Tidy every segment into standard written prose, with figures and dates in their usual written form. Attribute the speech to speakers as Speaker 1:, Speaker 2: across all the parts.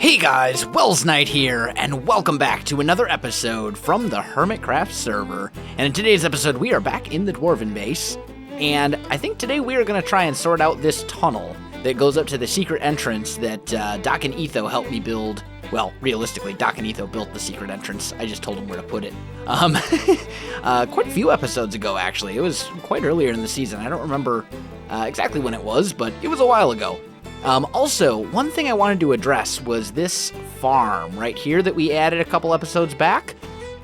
Speaker 1: Hey guys, Welsknight here, and welcome back to another episode from the Hermitcraft server. And in today's episode, we are back in the Dwarven base, and I think today we are going to try and sort out this tunnel that goes up to the secret entrance that Doc and Etho helped me build. Well, realistically, Doc and Etho built the secret entrance. I just told them where to put it. Quite a few episodes ago, actually. It was quite earlier in the season. I don't remember exactly when it was, but it was a while ago. Also, one thing I wanted to address was this farm right here that we added a couple episodes back.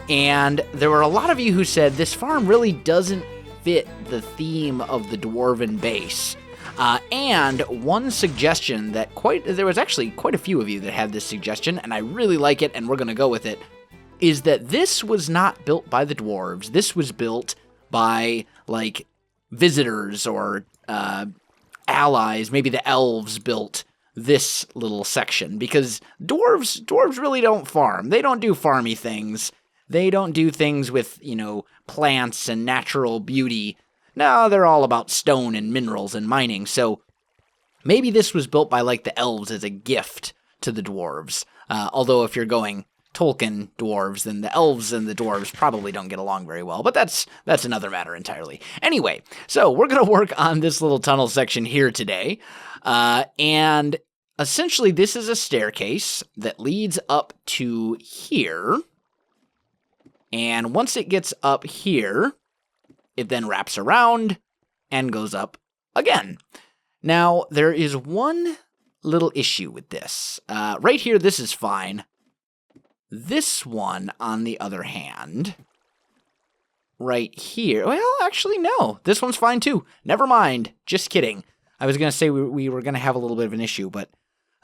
Speaker 1: And there were a lot of you who said this farm really doesn't fit the theme of the Dwarven base. And one suggestion that there was actually quite a few of you that had this suggestion, and I really like it, and we're going to go with it, is that this was not built by the dwarves. This was built by, like, visitors or allies. Maybe the elves built this little section, because dwarves really don't farm. They don't do farmy things. They don't do things with, plants and natural beauty. No, they're all about stone and minerals and mining, so maybe this was built by, like, the elves as a gift to the dwarves. Although if you're going Tolkien dwarves, then the elves and the dwarves probably don't get along very well, but that's another matter entirely. Anyway, so we're going to work on this little tunnel section here today, and essentially this is a staircase that leads up to here, and once it gets up here, it then wraps around and goes up again. Now, there is one little issue with this. Right here, this is fine. This one, on the other hand, right here, well, actually, no. This one's fine, too. Never mind. Just kidding. I was going to say we were going to have a little bit of an issue, but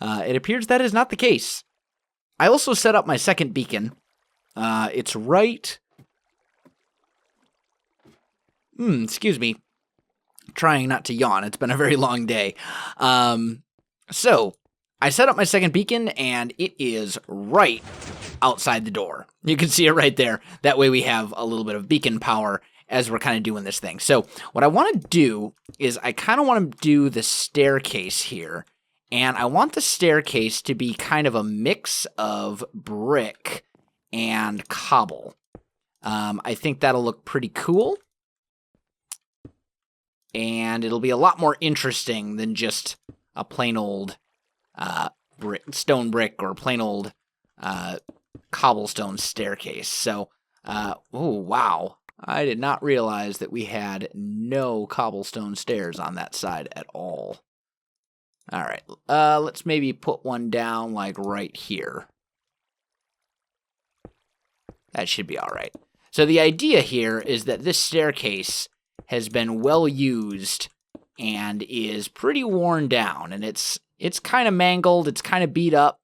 Speaker 1: it appears that is not the case. I also set up my second beacon. It's right... excuse me. Trying not to yawn. It's been a very long day. So, I set up my second beacon, and it is right outside the door. You can see it right there. That way we have a little bit of beacon power as we're kind of doing this thing. So, what I want to do is I kind of want to do the staircase here. And I want the staircase to be kind of a mix of brick and cobble. I think that'll look pretty cool. And it'll be a lot more interesting than just a plain old stone brick or plain old cobblestone staircase. So, oh, wow. I did not realize that we had no cobblestone stairs on that side at all. All right, let's maybe put one down, like, right here. That should be all right. So the idea here is that this staircase has been well used and is pretty worn down, and it's kind of mangled, it's kind of beat up.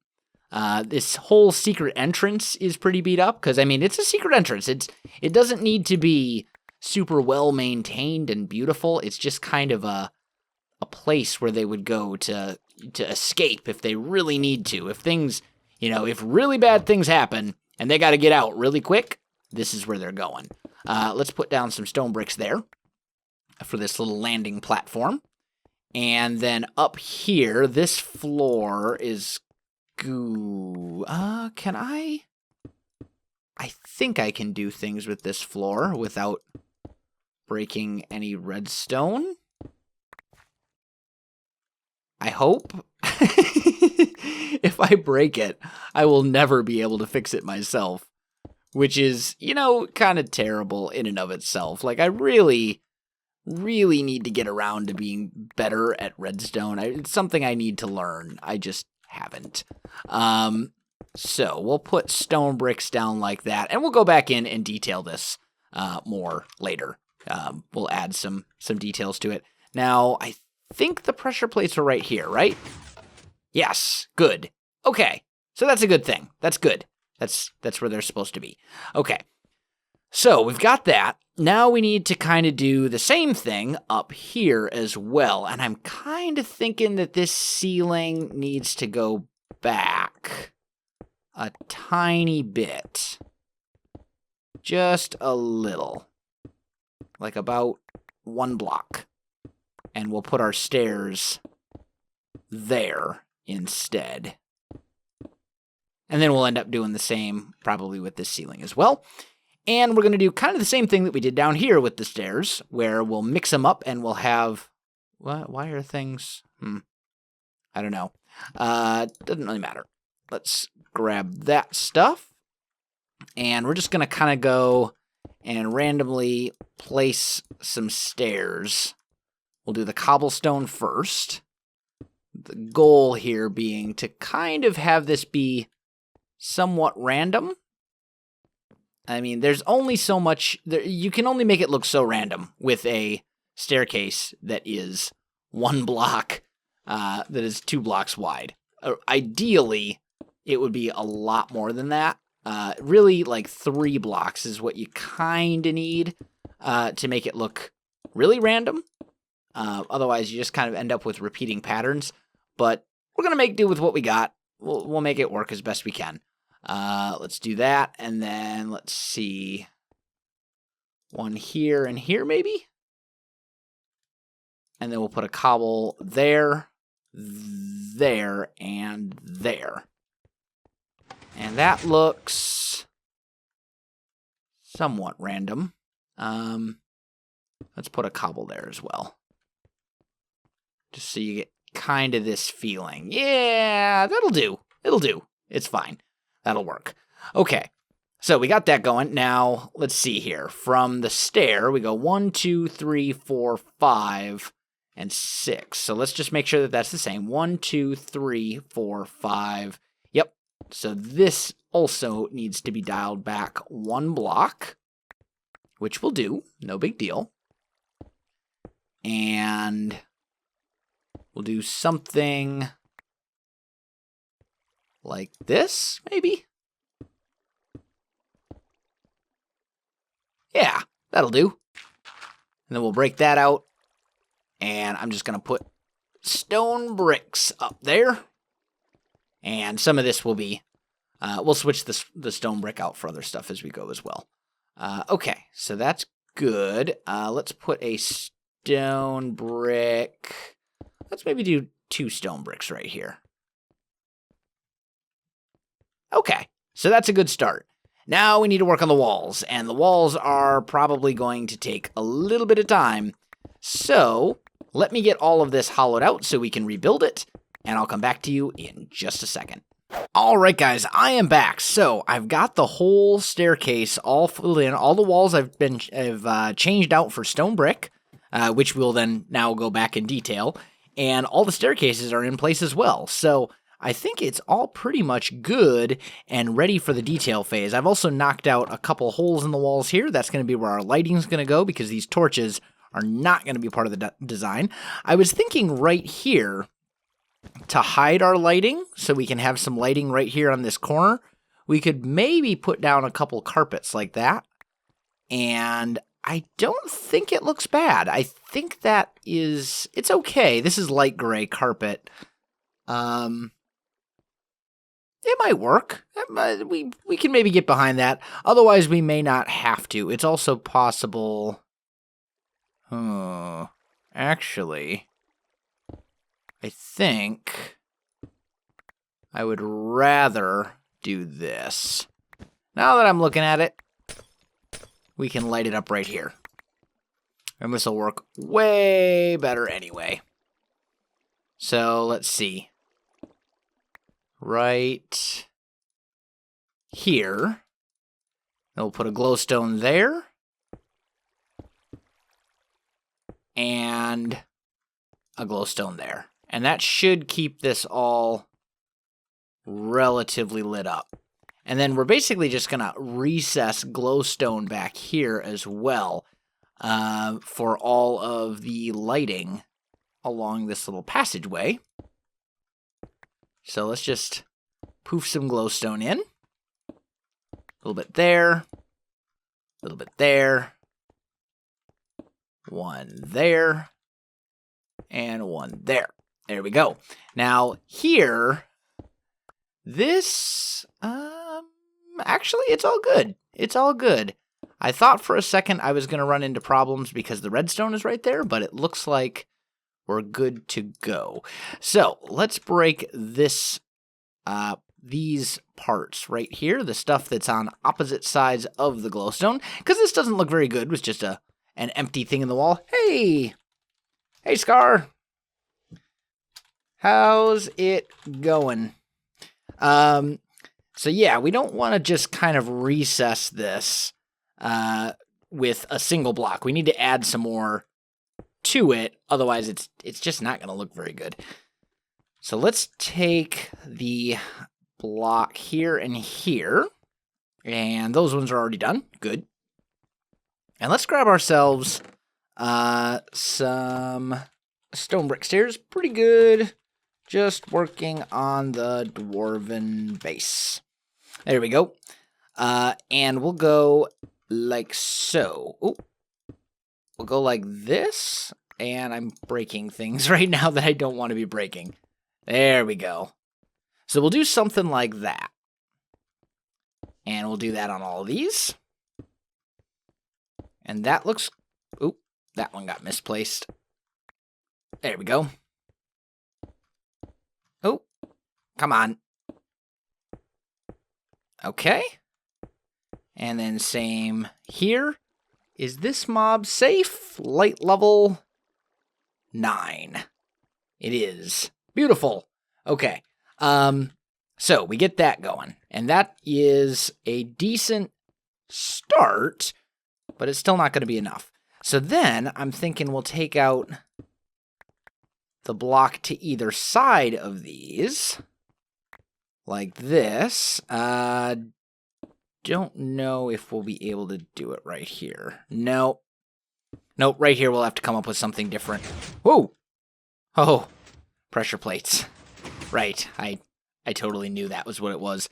Speaker 1: This whole secret entrance is pretty beat up, because, I mean, it's a secret entrance. It doesn't need to be super well maintained and beautiful. It's just kind of a place where they would go to escape if they really need to. If things, if really bad things happen and they got to get out really quick, this is where they're going. Let's put down some stone bricks there for this little landing platform. And then up here, this floor is goo. Can I think I can do things with this floor without breaking any redstone. I hope. If I break it, I will never be able to fix it myself, which is, kind of terrible in and of itself. Like, I really need to get around to being better at redstone. It's something I need to learn. I just haven't. So we'll put stone bricks down like that, and we'll go back in and detail this more later. We'll add some details to it. Now, I think the pressure plates are right here, right? Yes, good. Okay, so that's a good thing. That's good. That's where they're supposed to be. Okay, so we've got that. Now we need to kind of do the same thing up here as well. And I'm kind of thinking that this ceiling needs to go back a tiny bit. Just a little. Like about 1 block. And we'll put our stairs there instead. And then we'll end up doing the same probably with this ceiling as well. And we're going to do kind of the same thing that we did down here with the stairs, where we'll mix them up and we'll have... Why are things... I don't know. Doesn't really matter. Let's grab that stuff. And we're just going to kind of go and randomly place some stairs. We'll do the cobblestone first. The goal here being to kind of have this be somewhat random. I mean, there's only so much... you can only make it look so random with a staircase that is 1 block, that is 2 blocks wide. Ideally, it would be a lot more than that. Really, like 3 blocks is what you kind of need to make it look really random. Otherwise, you just kind of end up with repeating patterns. But we're going to make do with what we got. We'll make it work as best we can. Let's do that, and then let's see. 1 here and here, maybe? And then we'll put a cobble there, there, and there. And that looks somewhat random. Let's put a cobble there as well. Just so you get kind of this feeling. Yeah, that'll do. It'll do. It's fine. That'll work. Okay, so we got that going. Now, let's see here. From the stair, we go 1, 2, 3, 4, 5, and 6. So let's just make sure that that's the same. 1, 2, 3, 4, 5. Yep. So this also needs to be dialed back 1 block, which we'll do. No big deal. And we'll do something like this, maybe? Yeah, that'll do. And then we'll break that out. And I'm just going to put stone bricks up there. And some of this will be... we'll switch the stone brick out for other stuff as we go as well. Okay, so that's good. Let's put a stone brick... Let's maybe do 2 stone bricks right here. Okay, so that's a good start. Now we need to work on the walls, and the walls are probably going to take a little bit of time. So let me get all of this hollowed out so we can rebuild it, and I'll come back to you in just a second. All right, guys, I am back. So I've got the whole staircase all filled in. All the walls I've changed out for stone brick, which we'll then now go back in detail. And all the staircases are in place as well. So I think it's all pretty much good and ready for the detail phase. I've also knocked out a couple holes in the walls here. That's going to be where our lighting's going to go because these torches are not going to be part of the design. I was thinking right here to hide our lighting so we can have some lighting right here on this corner. We could maybe put down a couple carpets like that. And I don't think it looks bad. I think that is... it's okay. This is light gray carpet. It might work. We can maybe get behind that. Otherwise, we may not have to. It's also possible... actually, I think I would rather do this. Now that I'm looking at it, we can light it up right here. And this will work way better anyway. So, let's see. Right here. And we'll put a glowstone there. And a glowstone there. And that should keep this all relatively lit up. And then we're basically just going to recess glowstone back here as well for all of the lighting along this little passageway. So let's just poof some glowstone in. A little bit there. A little bit there. 1 there. And 1 there. There we go. Now, here, this, actually, it's all good. It's all good. I thought for a second I was going to run into problems because the redstone is right there, but it looks like we're good to go. So, let's break this these parts right here, the stuff that's on opposite sides of the glowstone, because this doesn't look very good with just an empty thing in the wall. Hey! Hey, Scar! How's it going? So yeah, we don't want to just kind of recess this with a single block. We need to add some more to it, otherwise it's just not going to look very good. So let's take the block here and here, and those ones are already done. Good. And let's grab ourselves some stone brick stairs. Pretty good. Just working on the dwarven base. There we go. And we'll go like so. Ooh. We'll go like this. And I'm breaking things right now that I don't want to be breaking. There we go. So we'll do something like that. And we'll do that on all of these. And that looks... Oop, that one got misplaced. There we go. Oh, come on. Okay. And then same here. Is this mob safe? Light level 9. It is. Beautiful. Okay. So we get that going. And that is a decent start, but it's still not going to be enough. So then I'm thinking we'll take out the block to either side of these, like this. Don't know if we'll be able to do it right here. Nope. Nope, right here we'll have to come up with something different. Whoa! Oh, pressure plates. Right, I totally knew that was what it was.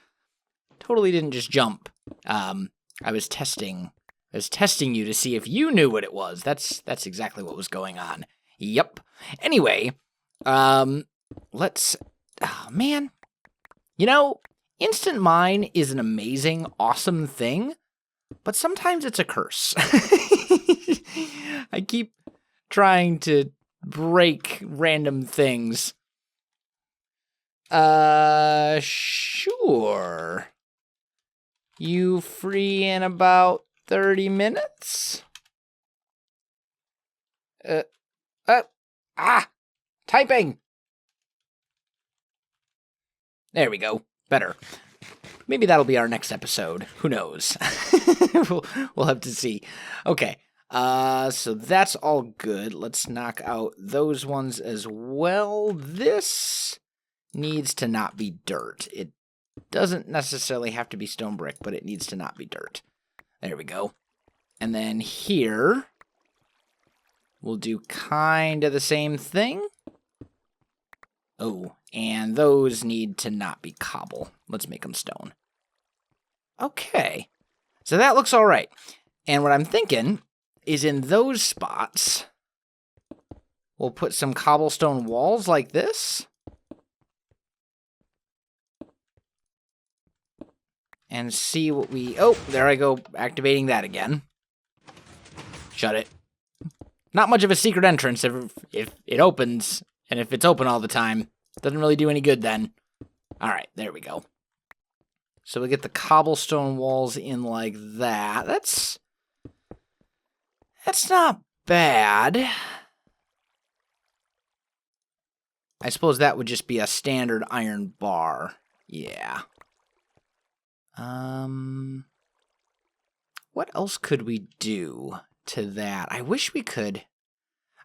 Speaker 1: Totally didn't just jump. I was testing you to see if you knew what it was. That's exactly what was going on. Yep. Anyway, let's... Oh, man. You know, Instant Mine is an amazing, awesome thing, but sometimes it's a curse. I keep trying to break random things. Sure. You free in about 30 minutes? Typing! There we go. Better. Maybe that'll be our next episode. Who knows? We'll have to see. Okay. So that's all good. Let's knock out those ones as well. This needs to not be dirt. It doesn't necessarily have to be stone brick, but it needs to not be dirt. There we go. And then here, we'll do kind of the same thing. Oh, and those need to not be cobble. Let's make them stone. Okay. So that looks all right. And what I'm thinking is in those spots, we'll put some cobblestone walls like this. And see what we... Oh, there I go, activating that again. Shut it. Not much of a secret entrance if it opens, and if it's open all the time. Doesn't really do any good then. Alright, there we go. So we get the cobblestone walls in like that. That's not bad. I suppose that would just be a standard iron bar. Yeah. What else could we do to that? I wish we could.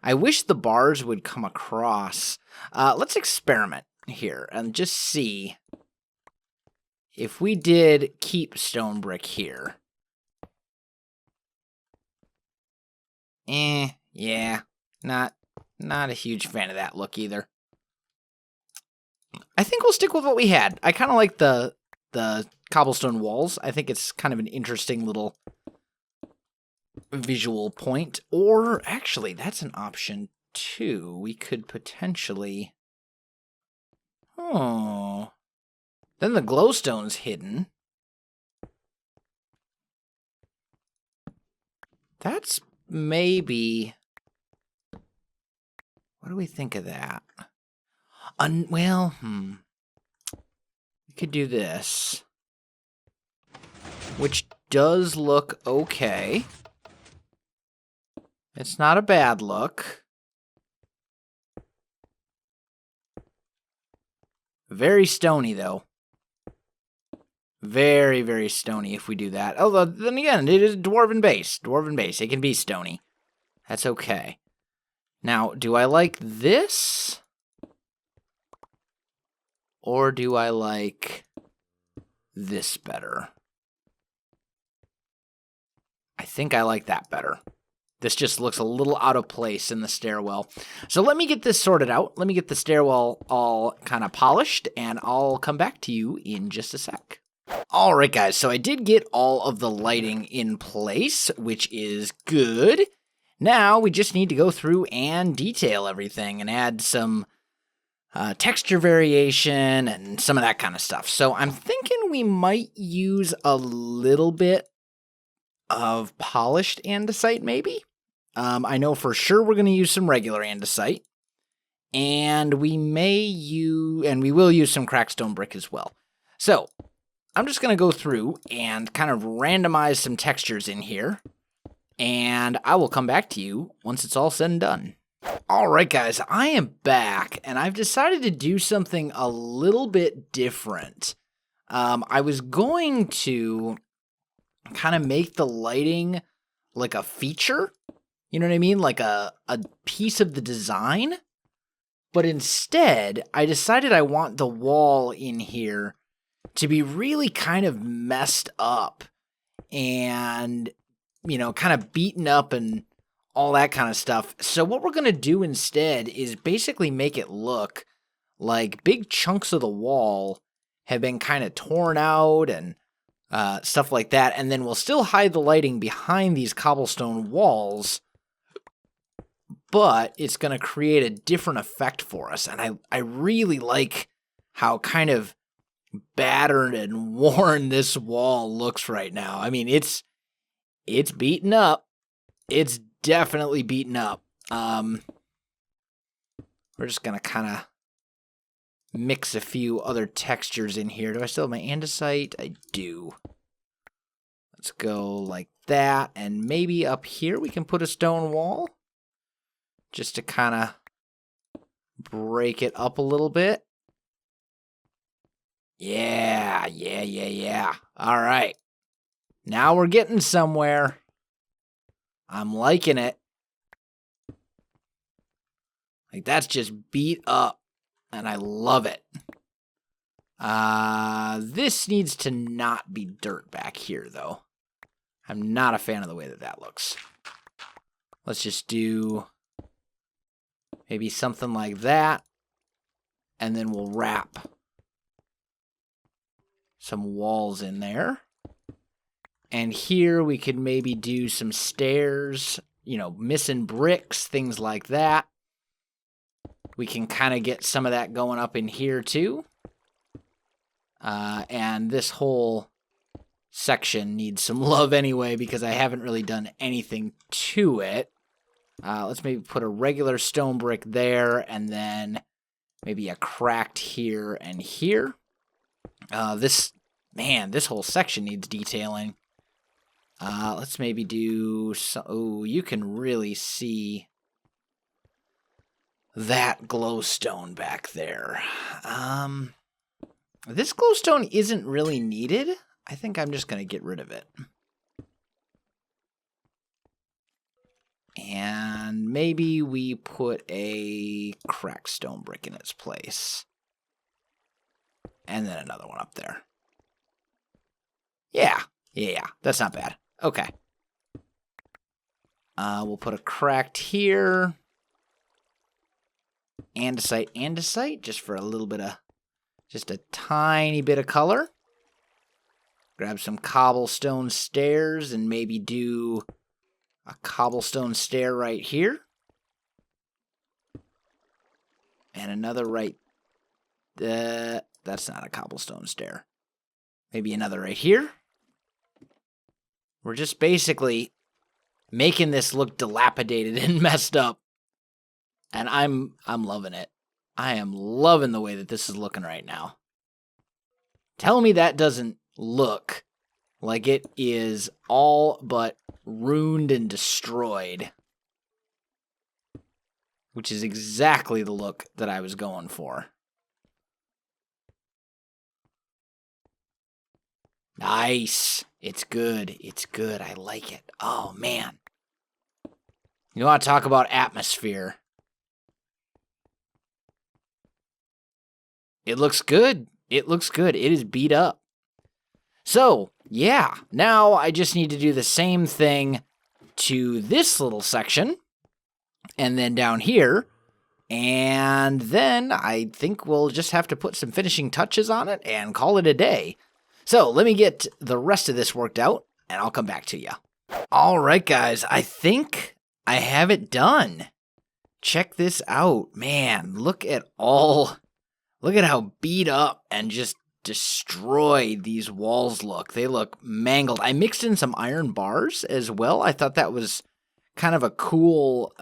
Speaker 1: I wish the bars would come across. Let's experiment here and just see if we did keep stone brick here. Yeah, not a huge fan of that look either. I think we'll stick with what we had. I kind of like the cobblestone walls. I think it's kind of an interesting little visual point. Or actually, that's an option too. We could potentially... Oh. Then the glowstone's hidden. That's maybe... What do we think of that? we could do this, which does look okay. It's not a bad look. Very stony, though. Very, very stony if we do that. Although, then again, it is Dwarven base. Dwarven base. It can be stony. That's okay. Now, do I like this? Or do I like this better? I think I like that better. This just looks a little out of place in the stairwell. So let me get this sorted out. Let me get the stairwell all kind of polished, and I'll come back to you in just a sec. All right, guys, so I did get all of the lighting in place, which is good. Now we just need to go through and detail everything and add some texture variation and some of that kind of stuff. So I'm thinking we might use a little bit of polished andesite, maybe? I know for sure we're going to use some regular andesite, and we will use some cracked stone brick as well. So I'm just going to go through and kind of randomize some textures in here, and I will come back to you once it's all said and done. All right, guys, I am back, and I've decided to do something a little bit different. I was going to kind of make the lighting like a feature, you know what I mean? Like a piece of the design. But instead, I decided I want the wall in here to be really kind of messed up and, you know, kind of beaten up and all that kind of stuff. So what we're going to do instead is basically make it look like big chunks of the wall have been kind of torn out and stuff like that. And then we'll still hide the lighting behind these cobblestone walls, but it's going to create a different effect for us. And I really like how kind of battered and worn this wall looks right now. I mean, it's beaten up. It's definitely beaten up. We're just going to kind of mix a few other textures in here. Do I still have my andesite? I do. Let's go like that. And maybe up here we can put a stone wall, just to kind of break it up a little bit. Yeah. All right. Now we're getting somewhere. I'm liking it. Like, that's just beat up, and I love it. This needs to not be dirt back here, though. I'm not a fan of the way that looks. Let's just do maybe something like that, and then we'll wrap some walls in there. And here we could maybe do some stairs, you know, missing bricks, things like that. We can kind of get some of that going up in here too. And this whole section needs some love anyway because I haven't really done anything to it. Let's maybe put a regular stone brick there, and then maybe a cracked here and here. This whole section needs detailing. Let's maybe do some. Oh, you can really see that glowstone back there. This glowstone isn't really needed. I think I'm just going to get rid of it. And maybe we put a cracked stone brick in its place. And then another one up there. Yeah, that's not bad. Okay. We'll put a cracked here. Andesite, just for a little bit of, just a tiny bit of color. Grab some cobblestone stairs and maybe do a cobblestone stair right here. And another right, that's not a cobblestone stair. Maybe another right here. We're just basically making this look dilapidated and messed up. And I'm loving it. I am loving the way that this is looking right now. Tell me that doesn't look like it is all but ruined and destroyed. Which is exactly the look that I was going for. Nice. It's good. It's good. I like it. Oh, man. You want to talk about atmosphere? It looks good. It looks good. It is beat up. So, yeah. Now I just need to do the same thing to this little section. And then down here. And then I think we'll just have to put some finishing touches on it and call it a day. So let me get the rest of this worked out, and I'll come back to you. All right, guys, I think I have it done. Check this out. Man, look at how beat up and just destroyed these walls look. They look mangled. I mixed in some iron bars as well. I thought that was kind of a cool,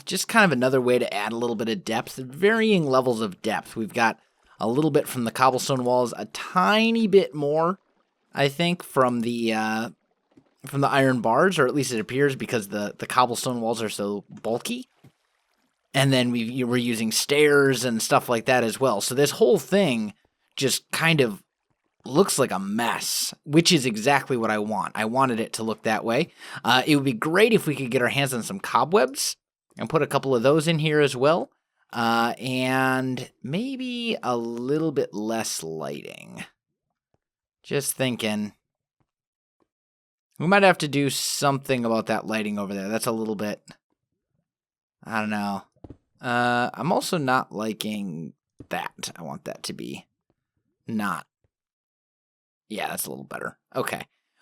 Speaker 1: just kind of another way to add a little bit of depth, varying levels of depth. We've got a little bit from the cobblestone walls, a tiny bit more, I think, from the iron bars, or at least it appears because the cobblestone walls are so bulky. And then we're using stairs and stuff like that as well. So this whole thing just kind of looks like a mess, which is exactly what I want. I wanted it to look that way. It would be great if we could get our hands on some cobwebs and put a couple of those in here as well. And maybe a little bit less lighting. Just thinking. We might have to do something about that lighting over there. That's a little bit, I don't know. I'm also not liking that. I want that to be not. Yeah, that's a little better. Okay.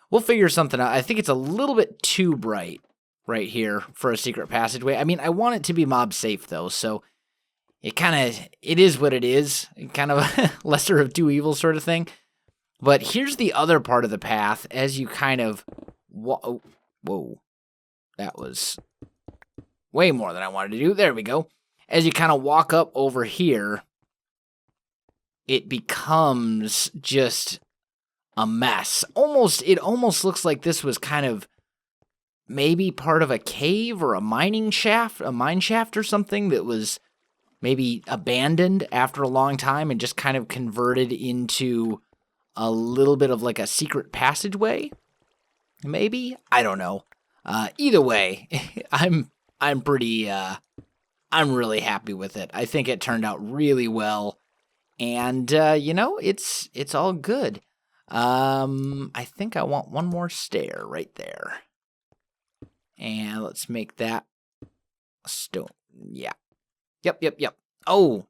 Speaker 1: We'll figure something out. I think it's a little bit too bright right here for a secret passageway. I mean, I want it to be mob safe though, so it is what it is. Kind of a lesser of two evils sort of thing. But here's the other part of the path as you kind of... Whoa. That was way more than I wanted to do. There we go. As you kind of walk up over here, it becomes just a mess. It almost looks like this was kind of maybe part of a cave or a mine shaft or something that was maybe abandoned after a long time and just kind of converted into a little bit of like a secret passageway. Maybe? I don't know. Either way, I'm really happy with it. I think it turned out really well. And, it's all good. I think I want one more stair right there. And let's make that stone. Yeah. Yep. Oh,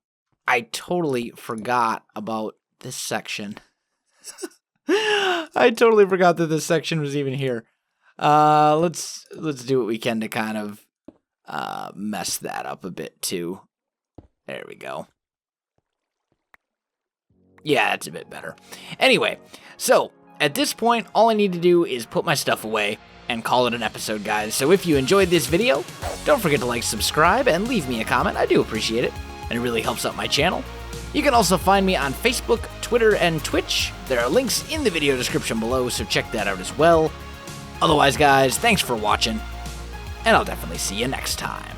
Speaker 1: I totally forgot about this section. I totally forgot that this section was even here. Let's do what we can to kind of mess that up a bit too. There we go. Yeah, that's a bit better. Anyway, so at this point, all I need to do is put my stuff away and call it an episode, guys. So if you enjoyed this video, don't forget to like, subscribe, and leave me a comment. I do appreciate it, and it really helps out my channel. You can also find me on Facebook, Twitter, and Twitch. There are links in the video description below, so check that out as well. Otherwise, guys, thanks for watching, and I'll definitely see you next time.